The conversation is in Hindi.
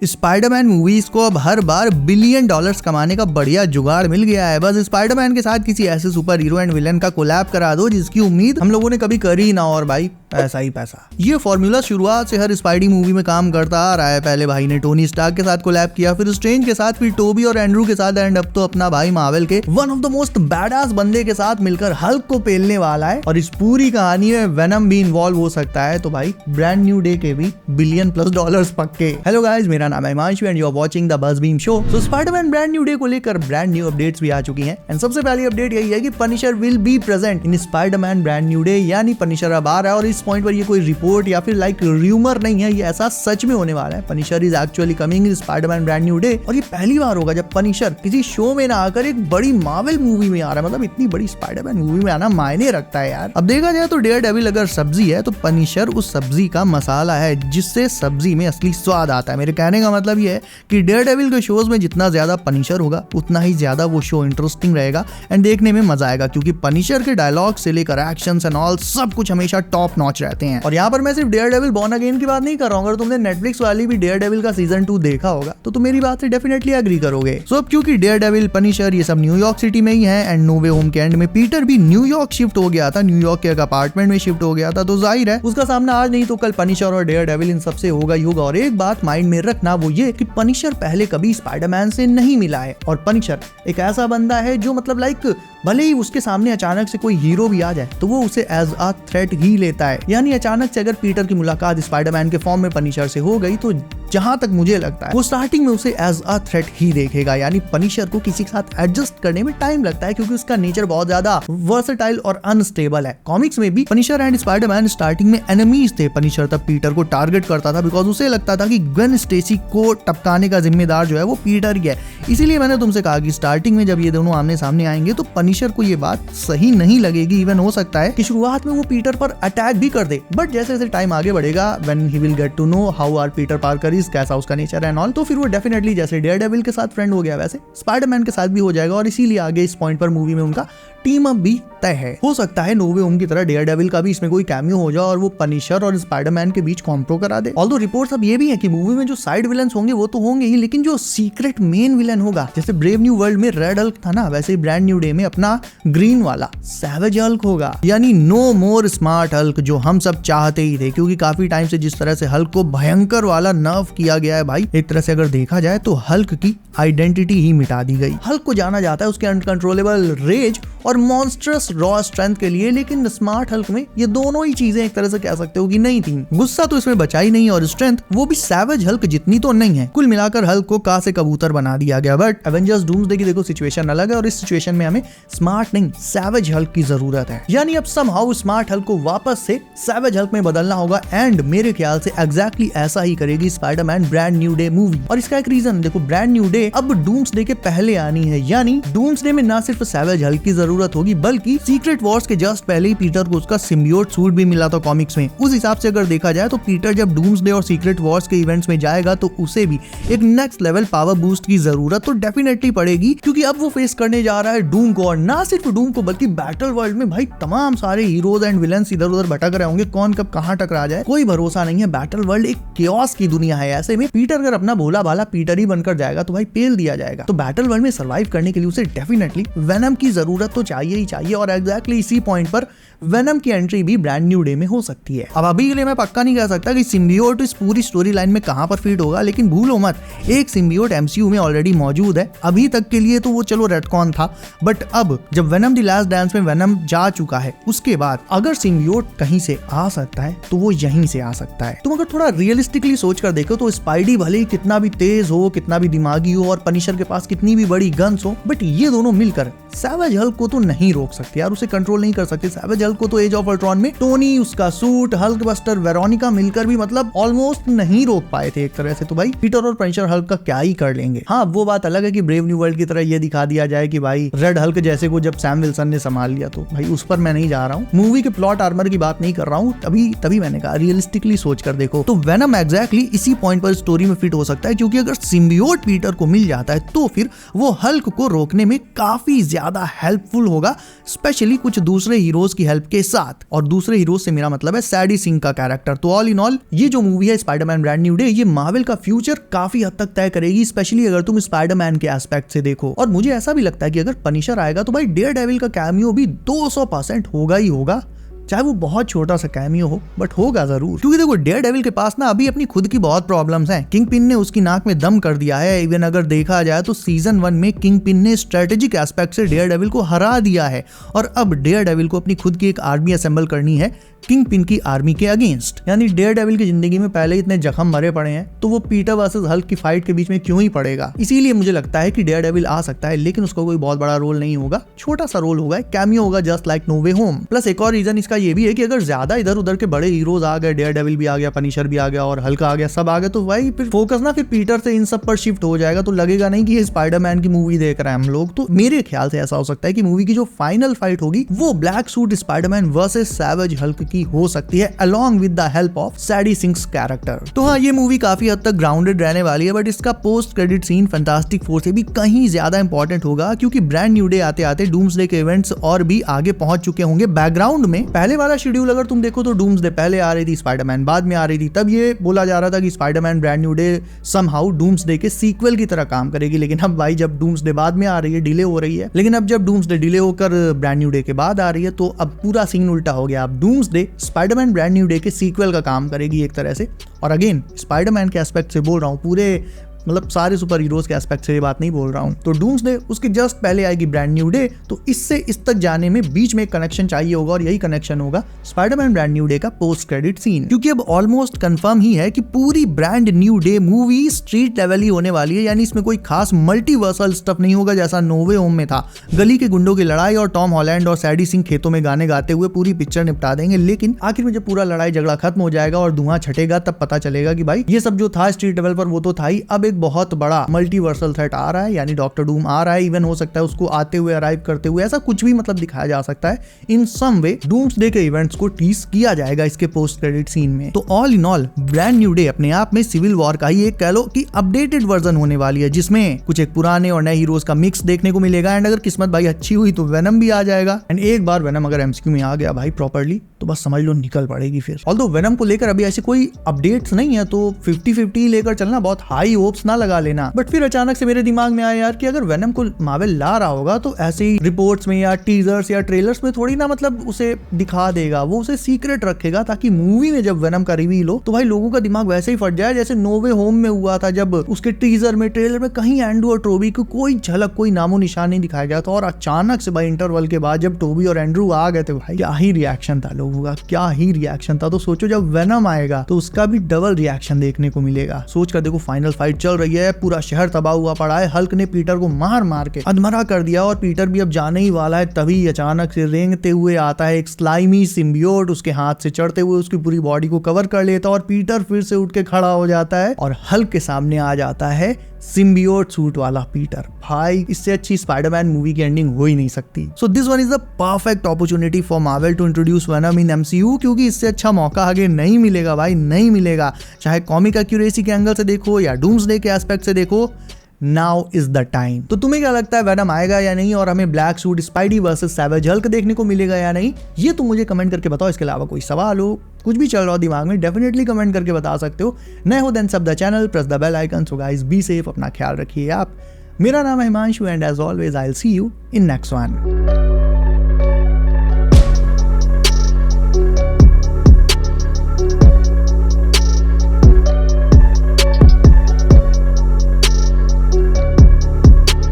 स्पाइडरमैन मूवीज को अब हर बार बिलियन डॉलर्स कमाने का बढ़िया जुगाड़ मिल गया है। बस स्पाइडरमैन के साथ किसी ऐसे सुपर हीरो एंड विलन का कोलैब करा दो जिसकी उम्मीद हम लोगों ने कभी करी ना, और भाई पैसा ही पैसा। ये फॉर्मूला शुरुआत से हर स्पाइडी मूवी में काम करता आ रहा है। पहले भाई ने टोनी स्टार्क के साथ कोलैब किया, फिर स्ट्रेंज के साथ, फिर टोबी और एंड्रू के साथ, एंड अब तो अपना भाई मार्वल के one of the most badass बंदे के साथ मिलकर हल्क को पेलने वाला है। और इस पूरी कहानी में वेनम भी इन्वॉल्व हो सकता है। तो भाई ब्रांड न्यू डे के भी बिलियन प्लस डॉलर्स पक्के। हेलो गाइस, मेरा नाम है Himanshu and you are watching the buzz beam show. तो स्पाइडरमैन ब्रांड न्यू डे को लेकर ब्रांड न्यू अपडेट्स भी आ चुकी हैं। एंड सबसे पहली अपडेट यही है कि Punisher will be present in Spiderman brand new day, यानी पनिशर अब आ रहा है। और इस पॉइंट पर ये कोई रिपोर्ट या फिर लाइक र्यूमर नहीं है, ये ऐसा सच में होने वाला है। Punisher is actually coming in Spiderman brand new day. और ये पहली बार होगा जब पनिशर किसी शो में ना आकर एक बड़ी मार्वल मूवी में आ रहा है। मतलब इतनी बड़ी स्पाइडरमैन मूवी में आना मायने रखता है यार। अब देखा जाए तो डेयरडेविल अगर सब्जी है तो पनिशर उस सब्जी का मसाला है, जिससे सब्जी में असली स्वाद आता है। मेरे कहने का मतलब ये है कि डेयरडेविल के शोज में जितना ज्यादा पनिशर होगा उतना ही ज्यादा वो शो इंटरेस्टिंग रहेगा एंड देखने में मजा आएगा, क्योंकि पनिशर के डायलॉग से लेकर एक्शंस एंड ऑल सब कुछ हमेशा टॉप नॉच रहते हैं। और यहाँ पर मैं सिर्फ डेयरडेविल बॉर्न अगेन की बात नहीं कर रहा हूँ। अगर तुमने नेटफ्लिक्स वाली भी डेयरडेविल का सीजन 2 देखा होगा तो तुम मेरी बात से डेफिनेटली एग्री करोगे। सो अब क्योंकि डेयरडेविल, पनिशर ये सब न्यूयॉर्क सिटी में ही है एंड नो वे होम के एंड में पीटर भी न्यूयॉर्क शिफ्ट हो गया था, न्यूयॉर्क के एक अपार्टमेंट में शिफ्ट हो गया था, तो जाहिर है उसका सामना आज नहीं तो कल पनिशर और डेयरडेविल इन सबसे होगा ही होगा। और एक बात माइंड में रखना, वो ये कि पनिशर पहले कभी स्पाइडरमैन से नहीं मिला है। और पनिशर एक ऐसा बंदा है जो मतलब लाइक भले ही उसके सामने अचानक से कोई हीरो भी आ जाए तो वो उसे एज अ थ्रेट ही लेता है। यानी अचानक से अगर पीटर की मुलाकात स्पाइडरमैन के फॉर्म में पनिशर से हो गई तो जहां तक मुझे लगता है वो स्टार्टिंग में उसे एज अ थ्रेट ही देखेगा। यानी पनिशर को किसी के साथ एडजस्ट करने में टाइम लगता है, क्योंकि उसका नेचर बहुत ज्यादा वर्सेटाइल और अनस्टेबल है। कॉमिक्स में भी पनिशर एंड स्पाइडरमैन स्टार्टिंग में एनिमीज थे। पनिशर तब पीटर को टारगेट करता था बिकॉज उसे लगता था कि ग्वेन स्टेसी को टपकाने का जिम्मेदार जो है वो पीटर ही है। इसीलिए मैंने तुमसे कहा कि स्टार्टिंग में जब ये दोनों आमने सामने आएंगे तो पनिशर को ये बात सही नहीं लगेगी। इवन हो सकता है कि शुरुआत में वो पीटर पर अटैक भी कर दे, बट जैसे जैसे टाइम आगे बढ़ेगा, when he will get to know how are Peter Parker is, कैसा उसका नेचर एंड ऑल, तो फिर वो डेफिनेटली जैसे डेयरडेविल के साथ फ्रेंड हो गया वैसे स्पाइडरमैन के साथ भी हो जाएगा। और इसीलिए आगे इस पॉइंट पर मूवी में उनका टीम अप भी तय है। हो सकता है नो वे होम की तरह डेयरडेविल का भी इसमें कोई कैमियो हो जाए और वो पनिशर और स्पाइडरमैन के बीच कॉम्प्रो करा दे। ऑल्दो रिपोर्ट्स अब ये भी है कि मूवी में जो साइड विलन्स होंगे वो तो होंगे ही, लेकिन जो सीक्रेट मेन विलन होगा, जैसे ब्रेव न्यू वर्ल्ड में रेड हल्क था ना, वैसे ही ब्रांड न्यू डे में अपना ग्रीन वाला सैवेज हल्क होगा। यानी नो मोर स्मार्ट हल्क, जो हम सब चाहते ही थे, क्योंकि काफी टाइम से जिस तरह से हल्क को भयंकर वाला नर्व किया गया है भाई, एक तरह से अगर देखा जाए तो हल्क की आइडेंटिटी ही मिटा दी गई। हल्क को जाना जाता है उसके अनकंट्रोलेबल रेज और मॉन्स्ट्रस रॉ स्ट्रेंथ के लिए, लेकिन स्मार्ट हल्क में ये दोनों ही चीजें एक तरह से कह सकते हो कि नहीं थी। गुस्सा तो इसमें बचा ही नहीं और स्ट्रेंथ वो भी सैवेज हल्क जितनी तो नहीं है। कुल मिलाकर हल्क को का से कबूतर बना दिया गया। बट एवेंजर्स डूम्सडे की देखो सिचुएशन अलग है और इस सिचुएशन में हमें स्मार्ट नहीं सैवेज हल्क की जरूरत है। यानी अब समहाउ स्मार्ट हल्क को वापस से सैवेज हल्क में बदलना होगा एंड मेरे ख्याल से एग्जैक्टली ऐसा ही करेगी Spiderman brand new day movie. और इसका एक रीजन देखो, ब्रांड न्यू डे अब डूम्सडे के पहले आनी है। यानी डूम्सडे में ना सिर्फ सैवेज हल्क की जरूरत होगी, बल्कि सीक्रेट वॉर्स के जस्ट पहले ही पीटर को उसका सिम्बियोट सूट भी मिला था कॉमिक्स में। उस हिसाब से अगर देखा जाए तो पीटर जब डूम्सडे और सीक्रेट वॉर्स के इवेंट्स में जाएगा तो उसे भी एक नेक्स्ट लेवल पावर बूस्ट की जरूरत तो डेफिनेटली पड़ेगी, क्योंकि अब वो फेस करने जा रहा है डूम को। और ना सिर्फ डूम को बल्कि बैटल वर्ल्ड में भाई तमाम सारे हीरोज एंड विलन्स इधर उधर भटक रहे होंगे, कौन कब कहां टकरा जाए कोई भरोसा नहीं है। बैटल वर्ल्ड एक केओस की दुनिया है। ऐसे में पीटर अगर अपना भोला भाला पीटर ही बनकर जाएगा तो भाई पेल दिया जाएगा। तो बैटल वर्ल्ड में सर्वाइव करने के लिए उसे डेफिनेटली वेनम की जरूरत तो चाहिए ही चाहिए। और एग्जैक्टली इसी पॉइंट पर वेनम की एंट्री भी ब्रांड न्यू डे में हो सकती है। अब अभी के लिए मैं पक्का नहीं कह सकता कि सिम्बियोट इस पूरी स्टोरी लाइन में कहां पर फिट होगा, लेकिन भूलो मत एक सिम्बियोट एमसीयू में ऑलरेडी मौजूद है। अभी तक के लिए तो वो चलो रेडकॉन था, बट अब जब वेनम द लास्ट डांस में वेनम जा चुका है उसके बाद अगर सिम्बियोट कहीं से आ सकता है तो वो यहीं से आ सकता है। तुम अगर थोड़ा रियलिस्टिकली सोच कर देखो तो स्पाइडी भले ही कितना भी तेज हो, कितना भी दिमागी हो और पनिशर के पास कितनी भी बड़ी गन्स हो, बट ये दोनों मिलकर सैवेज हल्क को तो नहीं रोक सकते यार, उसे कंट्रोल नहीं कर सकते। सैवेज हल्क को तो एज ऑफ अल्ट्रॉन में टोनी, उसका सूट, हल्क बस्टर, वेरोनिका मिलकर भी मतलब ऑलमोस्ट नहीं रोक पाए थे एक तरह से। तो भाई पीटर और पनिशर हल्क का क्या ही कर लेंगे। हाँ, वो बात अलग है कि ब्रेव न्यू वर्ल्ड की तरह ये दिखा दिया जाए कि भाई रेड हल्क जैसे को जब सैम विल्सन ने संभाल लिया, तो भाई उस पर मैं नहीं जा रहा हूँ। मूवी के प्लॉट आर्मर की बात नहीं कर रहा हूँ, तभी मैंने कहा रियलिस्टिकली सोच कर देखो तो वेनम एग्जैक्टली इसी पॉइंट पर स्टोरी में फिट हो सकता है, क्योंकि अगर सिम्बियोट पीटर को मिल जाता है तो फिर वो हल्क को रोकने में काफी ज्यादा हेल्पफुल हेल्पफुल होगा, स्पेशली कुछ दूसरे हीरोज की हेल्प के साथ। और दूसरे हीरोज से मेरा मतलब है सैडी सिंह का कैरेक्टर। तो ऑल इन ऑल ये जो मूवी है स्पाइडरमैन ब्रांड न्यू डे, ये मार्वल का फ्यूचर काफी हद तक तय करेगी, स्पेशली अगर तुम स्पाइडरमैन के एस्पेक्ट से देखो। और मुझे ऐसा भी लगता है कि अगर पनिशर आएगा तो भाई डेयरडेविल का कैमियो भी 200% होगा ही होगा, चाहे वो बहुत छोटा सा कैमियो हो, बट होगा जरूर। क्योंकि देखो डेयरडेविल के पास ना अभी अपनी खुद की बहुत प्रॉब्लम्स हैं। किंगपिन ने उसकी नाक में दम कर दिया है। इवन अगर देखा जाए तो सीजन 1 में किंगपिन ने स्ट्रेटेजिक एस्पेक्ट से डेयरडेविल को हरा दिया है, और अब डेयरडेविल को अपनी खुद की एक आर्मी असेंबल करनी है किंगपिन की आर्मी के अगेंस्ट। यानी डेयरडेविल की जिंदगी में पहले इतने जख्म मरे पड़े हैं, तो वो पीटर वर्सेस हल्क की फाइट के बीच में क्यों ही पड़ेगा। इसीलिए मुझे लगता है कि डेयरडेविल आ सकता है, लेकिन उसका कोई बहुत बड़ा रोल नहीं होगा, छोटा सा रोल होगा, कैमियो होगा, जस्ट लाइक नो वे होम। प्लस एक और रीजन इसका ये भी है कि अगर ज्यादा इधर उधर के बड़े हीरोज आ गए, डेयरडेविल भी आ गया, पनिशर भी आ गया और हल्क आ गया, सब आ गए, तो भाई फिर फोकस ना फिर पीटर से इन सब पर शिफ्ट हो जाएगा, तो लगेगा नहीं कि ये स्पाइडरमैन की मूवी देख रहे हैं हम लोग। तो मेरे ख्याल से ऐसा हो सकता है कि मूवी की जो फाइनल फाइट होगी वो black suit Spiderman versus savage Hulk की हो सकती है, along with the help of सैडी Singh character. तो हाँ, ये मूवी काफी हद तक ग्राउंडेड रहने वाली है, बट इसका post credit scene fantastic four से भी कहीं ज्यादा इंपॉर्टेंट होगा, क्योंकि ब्रांड न्यू डे आते आते डूम्सडे के इवेंट्स और भी आगे पहुंच चुके होंगे बैकग्राउंड में। पहले वाला शेड्यूल अगर तुम देखो तो डूम्सडे पहले आ रही थी, स्पाइडरमैन बाद में आ रही थी। तब ये बोला जा रहा था कि Spiderman brand new day somehow doomsday के सीक्वल की तरह काम करेगी, लेकिन अब भाई जब डूम्सडे बाद में आ रही है, डिले हो रही है, लेकिन अब जब डूम्सडे डिले होकर ब्रांड न्यू डे के बाद आ रही है, तो अब पूरा सीन उल्टा हो गया। अब doomsday Spiderman brand new day के सीक्वल का काम करेगी एक तरह से। और अगेन स्पाइडरमैन के एस्पेक्ट से बोल रहा हूँ, पूरे मतलब सारे सुपर हीरोज के एस्पेक्ट से ये बात नहीं बोल रहा हूँ। तो डूम्सडे उसके जस्ट पहले आएगी ब्रांड न्यू डे, तो इससे इस तक जाने में बीच में एक कनेक्शन चाहिए होगा, और यही कनेक्शन होगा स्पाइडरमैन ब्रांड न्यू डे का पोस्ट क्रेडिट सीन। क्योंकि अब ऑलमोस्ट कंफर्म ही है कि पूरी brand new day movie street level ही होने वाली है, यानी इसमें कोई खास मल्टीवर्सल स्टफ नहीं होगा जैसा नो वे होम में था। गली के गुंडों की लड़ाई और टॉम हॉलैंड और सैडी सिंह खेतों में गाने गाते हुए पूरी पिक्चर निपटा देंगे, लेकिन आखिर में जब पूरा लड़ाई झगड़ा खत्म हो जाएगा और धुआं छटेगा, तब पता चलेगा कि भाई ये सब जो था स्ट्रीट लेवल पर वो तो था ही, अब एक बहुत बड़ा मल्टीवर्सल थ्रेट आ रहा है, यानी डॉक्टर डूम आ रहा है। इवन हो सकता है उसको आते हुए, अराइव करते हुए, ऐसा कुछ भी मतलब दिखाया जा सकता है। इन सम वे डूम्सडे के इवेंट्स को टीज किया जाएगा इसके पोस्ट क्रेडिट सीन में। तो all in all brand new day अपने आप में सिविल वॉर का ही एक कह लो कि अपडेटेड वर्जन होने वाली है, जिसमें कुछ एक पुराने और नए हीरोज का मिक्स देखने को मिलेगा। एंड अगर किस्मत भाई अच्छी हुई तो वेनम भी आ जाएगा। एंड एक बार वेनम अगर एमसीक्यू में आ गया भाई प्रॉपर्ली, तो बस समझ लो निकल पड़ेगी फिर। ऑल्दो वेनम को लेकर अभी ऐसे कोई अपडेट्स नहीं है, तो 50-50 लेकर चलना, बहुत हाई होप्स ना लगा लेना। बट फिर अचानक से मेरे दिमाग में आया यार कि अगर वेनम को मार्वल ला रहा होगा तो ऐसे ही रिपोर्ट्स में या टीजर्स या ट्रेलर्स में थोड़ी ना मतलब उसे दिखा देगा, वो उसे सीक्रेट रखेगा, ताकि मूवी में जब वेनम का रिवील हो तो भाई लोगों का दिमाग वैसे ही फट जाए जैसे नो वे होम में हुआ था, जब उसके टीजर में, ट्रेलर में कहीं एंड्रू और टोबी को कोई झलक, कोई नामो निशान नहीं दिखाया गया था, और अचानक से भाई इंटरवल के बाद जब टोबी और एंड्रू आ गए थे, भाई क्या ही रिएक्शन था लोगों का, क्या ही रिएक्शन था। तो सोचो जब वेनम आएगा तो उसका भी डबल रिएक्शन देखने को मिलेगा। सोच कर देखो, फाइनल फाइट चल रही है, पूरा शहर तबाह हुआ पड़ा है, हल्क ने पीटर को मार मार के अधमरा कर दिया, और पीटर भी अब जाने ही वाला है, तभी अचानक से रेंगते हुए आता है एक स्लाइमी सिम्बियोट, उसके हाथ से चढ़ते हुए उसकी पूरी बॉडी को कवर कर लेता है, और पीटर फिर से उठ के खड़ा हो जाता है, और हल्क के सामने आ जाता है सिम्बियोट सूट वाला पीटर। भाई इससे अच्छी स्पाइडरमैन मूवी की एंडिंग हो ही नहीं सकती। So this one is the perfect opportunity for Marvel to introduce Venom in MCU, क्योंकि इससे अच्छा मौका आगे नहीं मिलेगा भाई, नहीं मिलेगा। चाहे कॉमिक एक्यूरेसी के एंगल से देखो या डूम्सडे के एस्पेक्ट से देखो, नाउ इज द टाइम। तो तुम्हें क्या लगता है, वेनम आएगा या नहीं, और हमें black suit spidey versus savage Hulk देखने को मिलेगा या नहीं, ये तुम मुझे कमेंट करके बताओ। इसके अलावा कोई सवाल हो, कुछ भी चल रहा हो दिमाग में, डेफिनेटली कमेंट करके बता सकते हो। नए हो देन सब the channel, press the bell icon. So guys be safe, अपना ख्याल रखिए आप। मेरा नाम है Himanshu, and as always I will see you in next one.